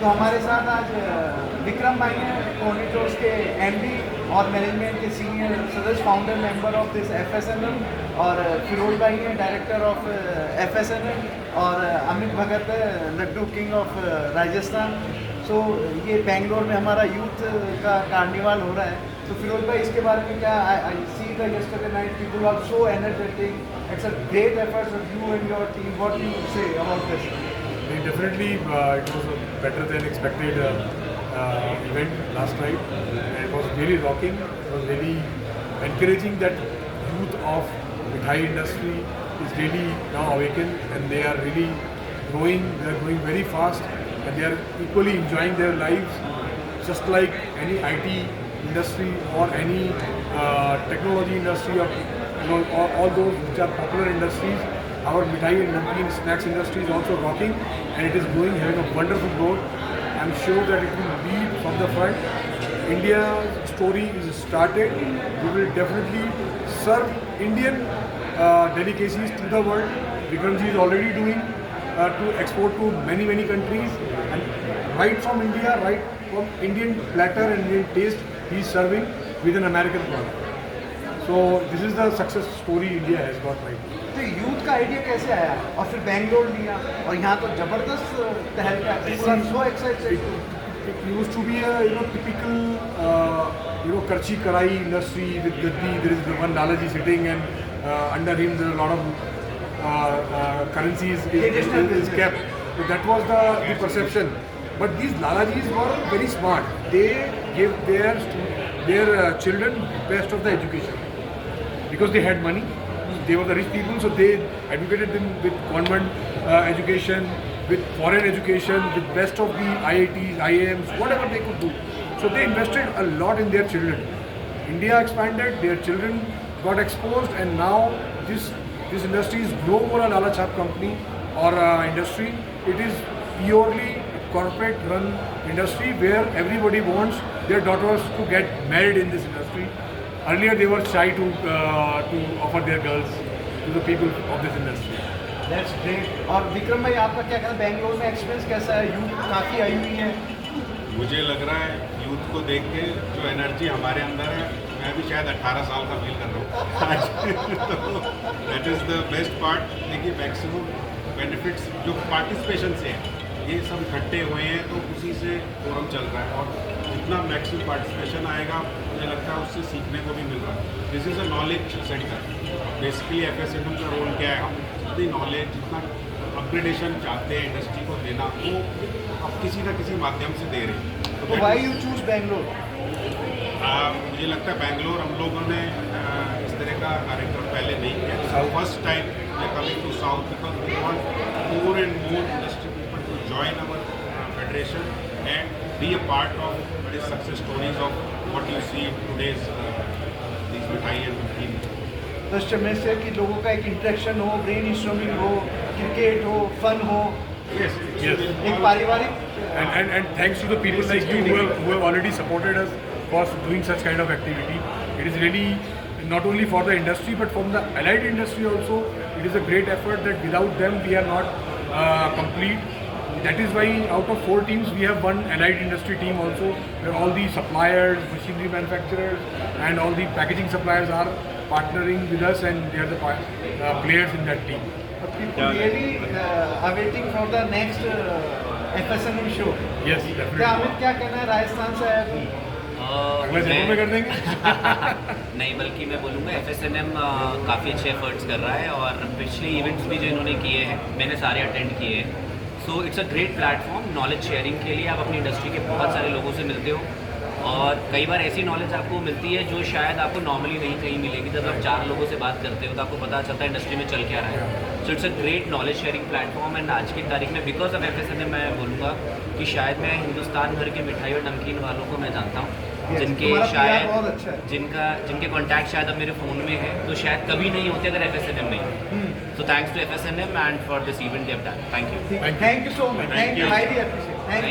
तो हमारे साथ आज विक्रम भाई हैं, कोनिटोस के एमडी और मैनेजमेंट के सीनियर सदस्य, फाउंडर मेंबर ऑफ दिस एफएसएनएम, और फिरोज भाई हैं, डायरेक्टर ऑफ एफएसएनएम, और अमित भगत है, लड्डू किंग ऑफ राजस्थान। सो ये बेंगलोर में हमारा यूथ का कार्निवाल हो रहा है। तो फिरोज भाई, इसके बारे में क्या? I see the yesterday night people are so energetic, it's a great efforts of you and your team, what you say about this? Definitely, it was a better than expected event last night. It was really rocking. It was really encouraging that youth of the Thai industry is really now awakened, and they are really growing. They are growing very fast, and they are equally enjoying their lives, just like any IT industry or any technology industry, or all those which are popular industries. Our mithai and namkeen snacks industry is also rocking, and it is growing, having a wonderful growth. I'm sure that it will lead from the front. India's story is started. We will definitely serve Indian delicacies to the world. Vikramji is already doing to export to many countries, and right from India, right from Indian platter and Indian taste, he is serving with an American product. So this is the success story India has got right now. तो youth का idea कैसे आया और फिर बेंगलोर लिया और यहाँ तो जबरदस्त तहलका, so excited. It used to be a typical karchi karai industry with Gaddi. There is one Lalaji sitting, and under him there are a lot of currencies is kept. So that was the perception. But these Lalajis were very smart. They gave their children best of the education because they had money. They were the rich people, so they educated them with government education, with foreign education, with best of the IITs, IIMs, whatever they could do. So they invested a lot in their children. India expanded, their children got exposed, and now this industry is no more a Lala Chap company or industry. It is purely corporate run industry where everybody wants their daughters to get married in this industry. Earlier they were shy to offer their girls to the people of this industry. That's great. और विक्रम भाई, आपका क्या कहना है, बेंगलोर में experience कैसा है? Youth काफ़ी आई हुई है। मुझे लग रहा है यूथ को देख के जो एनर्जी हमारे अंदर है, मैं भी शायद 18 साल का फील कर रहा हूँ। तो that is the best part. देखिए, मैक्सिमम बेनिफिट्स जो पार्टिसिपेशन से हैं, ये सब इकट्ठे हुए हैं, तो उसी से फोरम चल रहा है, और जितना मैक्सिमम पार्टिसिपेशन आएगा, मुझे लगता है उससे सीखने को भी मिल रहा है। This is a knowledge centre. Basically FSNM का रोल क्या है, हम जितनी नॉलेज, जितना अपग्रेडेशन चाहते हैं इंडस्ट्री को देना, वो अब किसी न किसी माध्यम से दे रहे हैं। तो व्हाई यू चूज बेंगलोर? मुझे लगता है बेंगलोर हम लोगों ने इस तरह का कार्यक्रम पहले नहीं किया। First time we are coming to south because we want more and more industry people to join our federation and be a part of the success stories of what you see in today's these mithai and namkeen. तो मैं से कि लोगों का एक interaction हो, brain storming हो, cricket हो, फन हो, Yes. एक पारिवारिक। And thanks to the people like you who have already supported us for doing such kind of activity. It is really not only for the industry but from the allied industry also. It is a great effort that without them we are not complete. That is why out of 4 teams we have one allied industry team also, where all the suppliers, machinery manufacturers and all the packaging suppliers are partnering with us, and they are the players in that team. People really are waiting for the next FSNM show. Yes, definitely. क्या अमित, क्या कहना है? राजस्थान से आया तुम? अगले जन्म में कर देंगे। नहीं, बल्कि मैं बोलूँगा एफएसएनएम काफ़ी अच्छे एफर्ट्स कर रहा है, और पिछले इवेंट्स भी जो इन्होंने किए हैं मैंने सारे अटेंड किए हैं। So it's a great platform knowledge sharing के लिए। आप अपनी इंडस्ट्री के बहुत सारे लोगों से मिलते हो, और कई बार ऐसी नॉलेज आपको मिलती है जो शायद आपको नॉर्मली नहीं कहीं मिलेगी। जब आप 4 लोगों से बात करते हो तो आपको पता चलता है इंडस्ट्री में चल क्या रहा है। So it's a great knowledge sharing platform, and आज की तारीख में बिकॉज ऑफ एफएसएनएम मैं बोलूँगा कि शायद मैं हिंदुस्तान भर के मिठाई और नमकीन वालों को मैं जानता हूँ, जिनके शायद जिनके कॉन्टैक्ट शायद अब मेरे फ़ोन में है, तो शायद कभी नहीं होते अगर एफएसएनएम नहीं। So thanks to FSNM and for this event they have done. Thank you. Thank you so much. Thank you. Highly appreciate. Thank you.